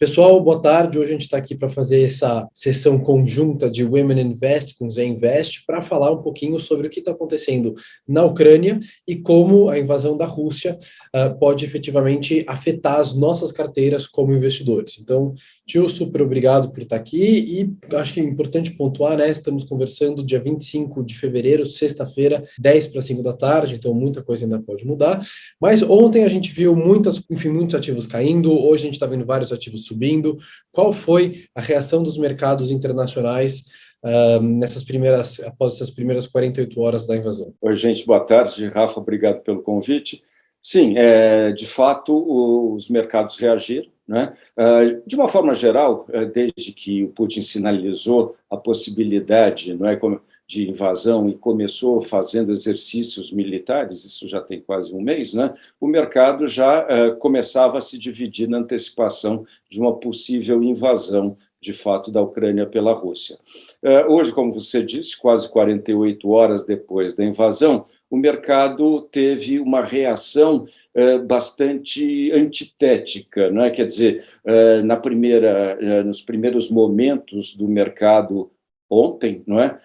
Pessoal, boa tarde. Hoje a gente está aqui para fazer essa sessão conjunta de Women Invest com Zé Invest para falar um pouquinho sobre o que está acontecendo na Ucrânia e como a invasão da Rússia pode efetivamente afetar as nossas carteiras como investidores. Então, Tio, super obrigado por estar aqui e acho que é importante pontuar, né? Estamos conversando dia 25 de fevereiro, sexta-feira, 10 para 5 da tarde, então muita coisa ainda pode mudar. Mas ontem a gente viu muitos ativos caindo, hoje a gente está vendo vários ativos subindo. Qual foi a reação dos mercados internacionais após essas primeiras 48 horas da invasão? Oi, gente, boa tarde. Rafa, obrigado pelo convite. Sim, de fato, os mercados reagiram, né? De uma forma geral, desde que o Putin sinalizou a possibilidade, não é, de invasão e começou fazendo exercícios militares, isso já tem quase um mês, né? O mercado já começava a se dividir na antecipação de uma possível invasão, de fato, da Ucrânia pela Rússia. Hoje, como você disse, quase 48 horas depois da invasão, o mercado teve uma reação bastante antitética, não é? Quer dizer, nos primeiros momentos do mercado ontem, não é?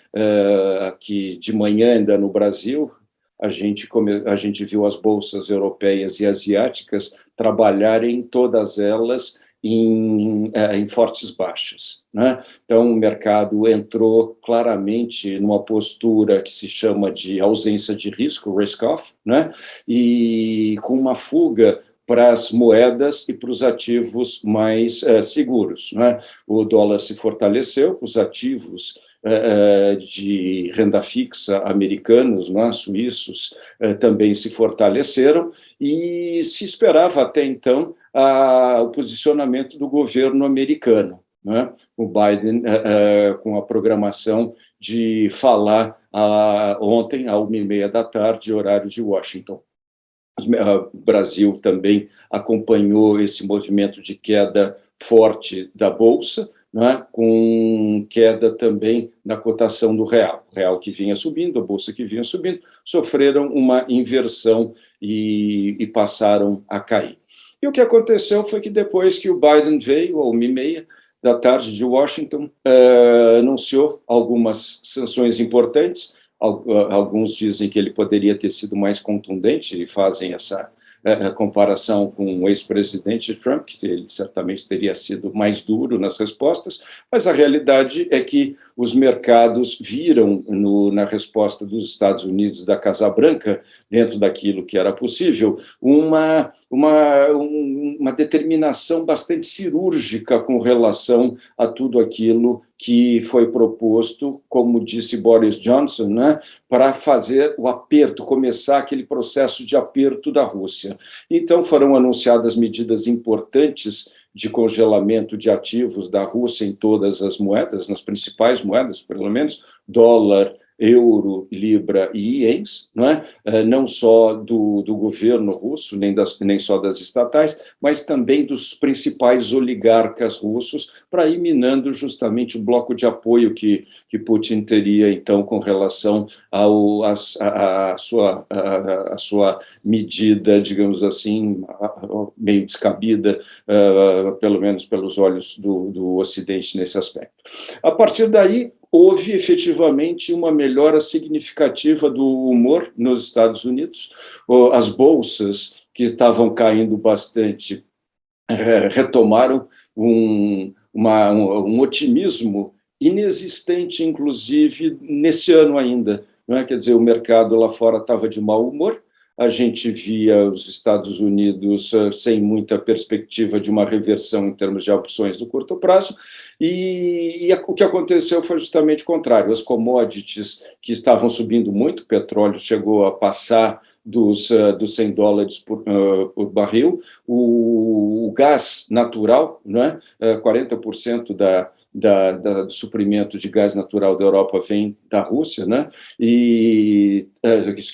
Aqui de manhã ainda no Brasil, a gente viu as bolsas europeias e asiáticas trabalharem todas elas em fortes baixas, né? Então, o mercado entrou claramente numa postura que se chama de ausência de risco, risk-off, né? E com uma fuga para as moedas e para os ativos mais seguros, né? O dólar se fortaleceu, os ativos de renda fixa americanos, né, suíços, também se fortaleceram, e se esperava até então o posicionamento do governo americano, né? O Biden com a programação de falar ontem, à 1h30 da tarde, horário de Washington. O Brasil também acompanhou esse movimento de queda forte da Bolsa, né, com queda também na cotação do real. O real que vinha subindo, a Bolsa que vinha subindo, sofreram uma inversão e passaram a cair. E o que aconteceu foi que depois que o Biden veio, à 1h30 da tarde de Washington, anunciou algumas sanções importantes. Alguns dizem que ele poderia ter sido mais contundente e fazem essa comparação com o ex-presidente Trump, que ele certamente teria sido mais duro nas respostas, mas a realidade é que os mercados viram na resposta dos Estados Unidos, da Casa Branca, dentro daquilo que era possível, uma determinação bastante cirúrgica com relação a tudo aquilo que foi proposto, como disse Boris Johnson, né, para fazer o aperto, começar aquele processo de aperto da Rússia. Então, foram anunciadas medidas importantes de congelamento de ativos da Rússia em todas as moedas, nas principais moedas, pelo menos, dólar, euro, libra e ienes, não é? Não só do governo russo, nem só das estatais, mas também dos principais oligarcas russos, para ir minando justamente o bloco de apoio que Putin teria, então, com relação à sua medida, digamos assim, meio descabida, pelo menos pelos olhos do Ocidente nesse aspecto. A partir daí, houve efetivamente uma melhora significativa do humor nos Estados Unidos. As bolsas, que estavam caindo bastante, retomaram um otimismo inexistente, inclusive, nesse ano ainda. Não é? Quer dizer, o mercado lá fora estava de mau humor, a gente via os Estados Unidos sem muita perspectiva de uma reversão em termos de opções do curto prazo, e o que aconteceu foi justamente o contrário. As commodities que estavam subindo muito, o petróleo chegou a passar dos $100 por barril, o gás natural, né, 40% do suprimento de gás natural da Europa vem da Rússia, né? E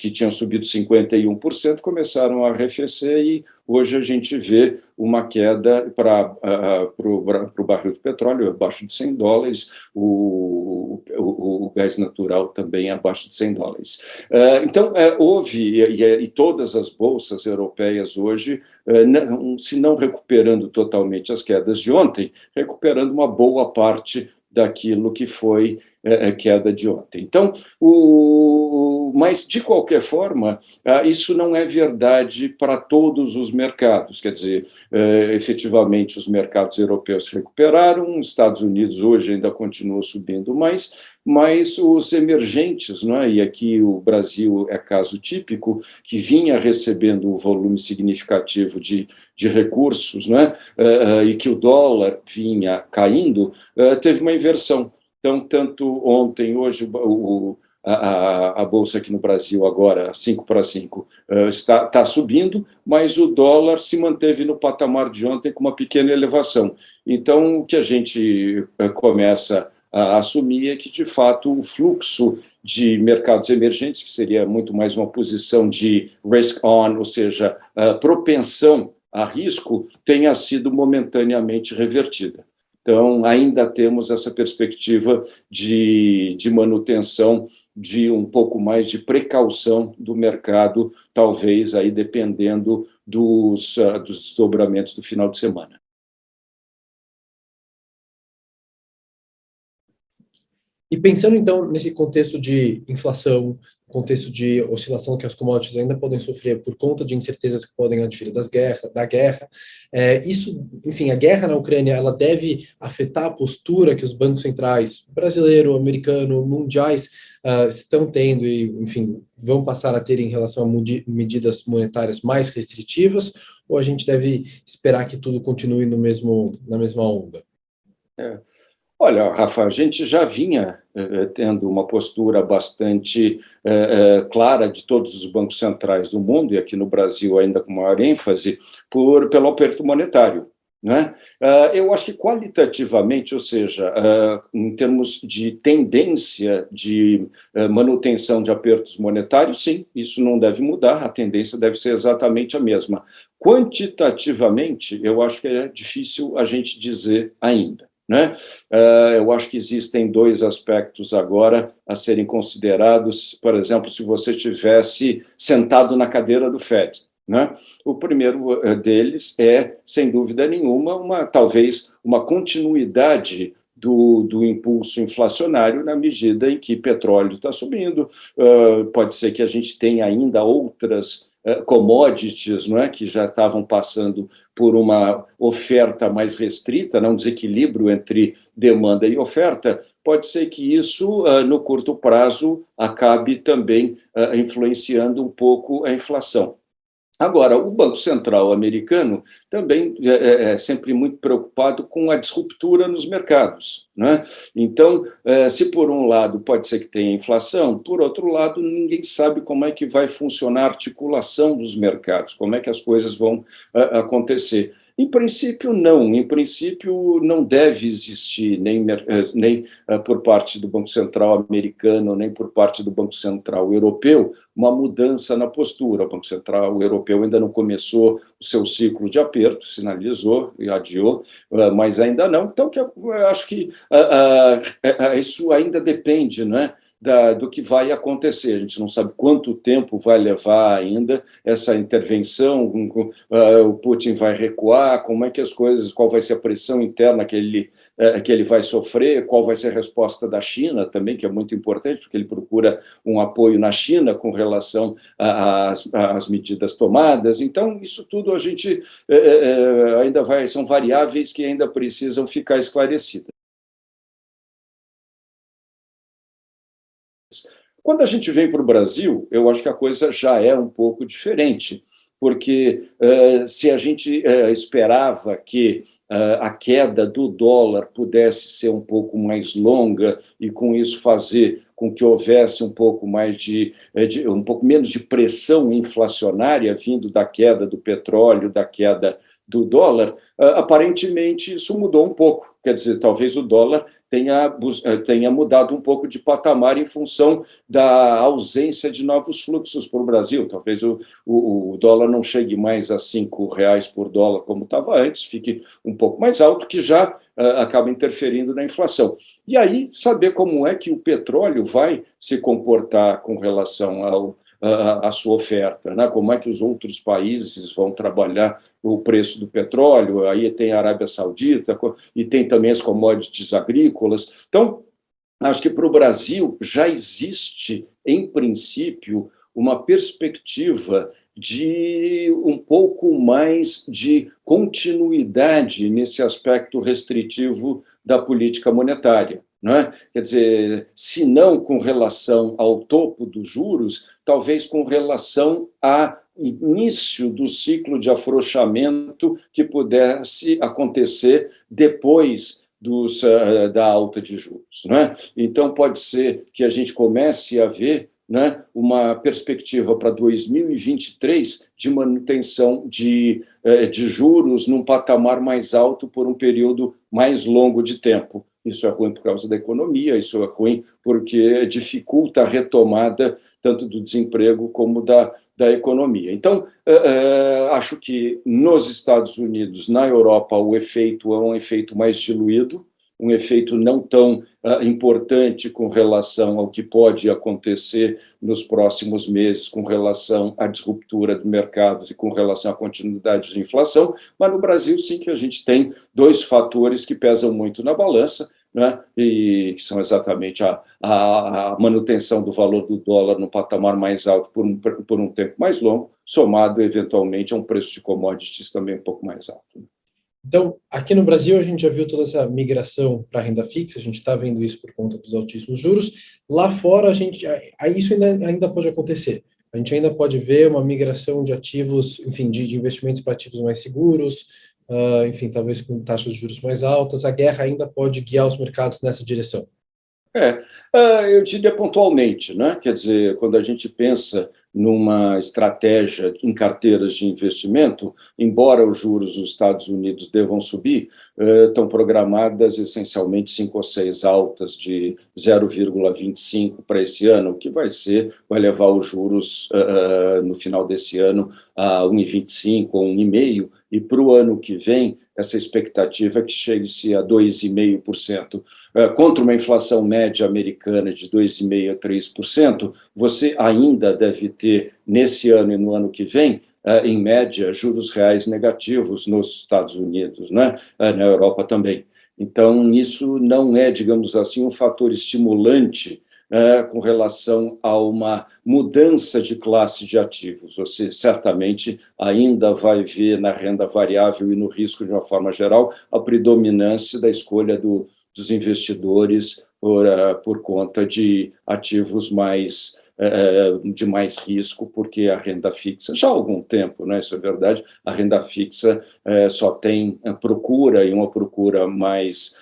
que tinham subido 51%, começaram a arrefecer, e hoje a gente vê uma queda para o barril de petróleo abaixo de $100, o gás natural também abaixo de $100. Então, houve, e todas as bolsas europeias hoje, se não recuperando totalmente as quedas de ontem, recuperando uma boa parte daquilo que foi queda de ontem. Então, mas, de qualquer forma, isso não é verdade para todos os mercados. Quer dizer, efetivamente, os mercados europeus se recuperaram, os Estados Unidos hoje ainda continuam subindo mais, mas os emergentes, não é? E aqui o Brasil é caso típico, que vinha recebendo um volume significativo de recursos, não é? E que o dólar vinha caindo, teve uma inversão. Então, tanto ontem, hoje, a Bolsa aqui no Brasil agora, 5 para 5, está subindo, mas o dólar se manteve no patamar de ontem com uma pequena elevação. Então, o que a gente começa a assumir é que, de fato, o fluxo de mercados emergentes, que seria muito mais uma posição de risk-on, ou seja, propensão a risco, tenha sido momentaneamente revertida. Então, ainda temos essa perspectiva de manutenção, de um pouco mais de precaução do mercado, talvez aí dependendo dos desdobramentos do final de semana. E pensando, então, nesse contexto de inflação, contexto de oscilação que as commodities ainda podem sofrer por conta de incertezas que podem advir da guerra, isso, enfim, a guerra na Ucrânia, ela deve afetar a postura que os bancos centrais brasileiro, americano, mundiais estão tendo e, enfim, vão passar a ter em relação a medidas monetárias mais restritivas, ou a gente deve esperar que tudo continue na mesma onda? Olha, Rafa, a gente já vinha tendo uma postura bastante clara de todos os bancos centrais do mundo, e aqui no Brasil ainda com maior ênfase, pelo aperto monetário. Né? Eu acho que qualitativamente, ou seja, em termos de tendência de manutenção de apertos monetários, sim, isso não deve mudar, a tendência deve ser exatamente a mesma. Quantitativamente, eu acho que é difícil a gente dizer ainda. Né? Eu acho que existem dois aspectos agora a serem considerados. Por exemplo, se você estivesse sentado na cadeira do FED. Né? O primeiro deles é, sem dúvida nenhuma, talvez uma continuidade do impulso inflacionário na medida em que petróleo está subindo. Pode ser que a gente tenha ainda outras commodities, não é, que já estavam passando por uma oferta mais restrita, um desequilíbrio entre demanda e oferta. Pode ser que isso, no curto prazo, acabe também influenciando um pouco a inflação. Agora, o Banco Central americano também é sempre muito preocupado com a disruptura nos mercados. Né? Então, se por um lado pode ser que tenha inflação, por outro lado, ninguém sabe como é que vai funcionar a articulação dos mercados, como é que as coisas vão acontecer. Em princípio, não. Em princípio, não deve existir, nem por parte do Banco Central americano, nem por parte do Banco Central europeu, uma mudança na postura. O Banco Central europeu ainda não começou o seu ciclo de aperto, sinalizou e adiou, mas ainda não. Então, eu acho que isso ainda depende, não é? Do que vai acontecer. A gente não sabe quanto tempo vai levar ainda essa intervenção, o Putin vai recuar, como é que as coisas, qual vai ser a pressão interna que ele vai sofrer, qual vai ser a resposta da China também, que é muito importante, porque ele procura um apoio na China com relação às medidas tomadas. Então, isso tudo a gente ainda são variáveis que ainda precisam ficar esclarecidas. Quando a gente vem para o Brasil, eu acho que a coisa já é um pouco diferente, porque se a gente esperava que a queda do dólar pudesse ser um pouco mais longa e com isso fazer com que houvesse um pouco mais um pouco menos de pressão inflacionária vindo da queda do petróleo, da queda do dólar, aparentemente isso mudou um pouco. Quer dizer, talvez o dólar tenha mudado um pouco de patamar em função da ausência de novos fluxos para o Brasil. Talvez o dólar não chegue mais a R$ 5 por dólar como estava antes, fique um pouco mais alto, que já acaba interferindo na inflação. E aí, saber como é que o petróleo vai se comportar com relação à sua oferta, né? Como é que os outros países vão trabalhar o preço do petróleo, aí tem a Arábia Saudita e tem também as commodities agrícolas. Então, acho que para o Brasil já existe, em princípio, uma perspectiva de um pouco mais de continuidade nesse aspecto restritivo da política monetária. Não é? Quer dizer, se não com relação ao topo dos juros, talvez com relação ao início do ciclo de afrouxamento que pudesse acontecer depois da alta de juros. Não é? Então, pode ser que a gente comece a ver, né, uma perspectiva para 2023 de manutenção de juros num patamar mais alto por um período mais longo de tempo. Isso é ruim por causa da economia, isso é ruim porque dificulta a retomada tanto do desemprego como da economia. Então, acho que nos Estados Unidos, na Europa, o efeito é um efeito mais diluído, um efeito não tão importante com relação ao que pode acontecer nos próximos meses, com relação à disruptura de mercados e com relação à continuidade de inflação, mas no Brasil sim que a gente tem dois fatores que pesam muito na balança, né, e que são exatamente a manutenção do valor do dólar no patamar mais alto por um tempo mais longo, somado eventualmente a um preço de commodities também um pouco mais alto. Então, aqui no Brasil, a gente já viu toda essa migração para a renda fixa, a gente está vendo isso por conta dos altíssimos juros. Lá fora, isso ainda pode acontecer. A gente ainda pode ver uma migração de ativos, enfim, de investimentos para ativos mais seguros, enfim, talvez com taxas de juros mais altas. A guerra ainda pode guiar os mercados nessa direção. Eu diria pontualmente, né? Quer dizer, quando a gente pensa numa estratégia em carteiras de investimento, embora os juros dos Estados Unidos devam subir, estão programadas essencialmente 5 ou 6 altas de 0,25 para esse ano, o que vai levar os juros no final desse ano a 1,25 ou 1,5, e para o ano que vem, essa expectativa é que chegue-se a 2,5%. Contra uma inflação média americana de 2,5% a 3%, você ainda deve ter, nesse ano e no ano que vem, em média, juros reais negativos nos Estados Unidos, né? Na Europa também. Então, isso não é, digamos assim, um fator estimulante com relação a uma mudança de classe de ativos. Você certamente ainda vai ver na renda variável e no risco, de uma forma geral, a predominância da escolha dos investidores por conta de ativos de mais risco, porque a renda fixa, já há algum tempo, né, isso é verdade, a renda fixa só tem procura, e uma procura mais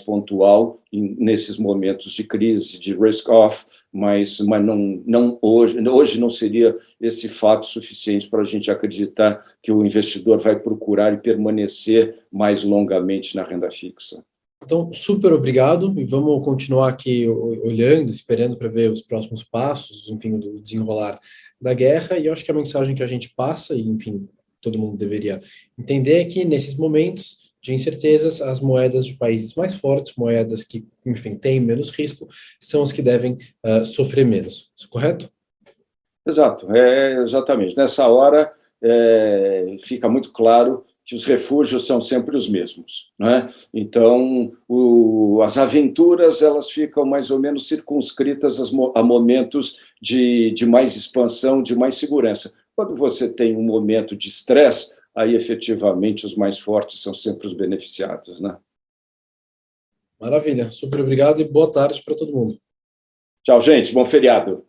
pontual nesses momentos de crise, de risk-off, mas não hoje não seria esse fato suficiente para a gente acreditar que o investidor vai procurar e permanecer mais longamente na renda fixa. Então, super obrigado, e vamos continuar aqui olhando, esperando para ver os próximos passos, enfim, do desenrolar da guerra, e eu acho que a mensagem que a gente passa, e enfim, todo mundo deveria entender, é que nesses momentos de incertezas, as moedas de países mais fortes, moedas que, enfim, têm menos risco, são as que devem sofrer menos. Isso é correto? Exato, exatamente. Nessa hora, fica muito claro que os refúgios são sempre os mesmos, não é? Então, as aventuras elas ficam mais ou menos circunscritas a momentos de mais expansão, de mais segurança. Quando você tem um momento de estresse, aí efetivamente os mais fortes são sempre os beneficiados, né? Maravilha, super obrigado e boa tarde para todo mundo. Tchau, gente, bom feriado.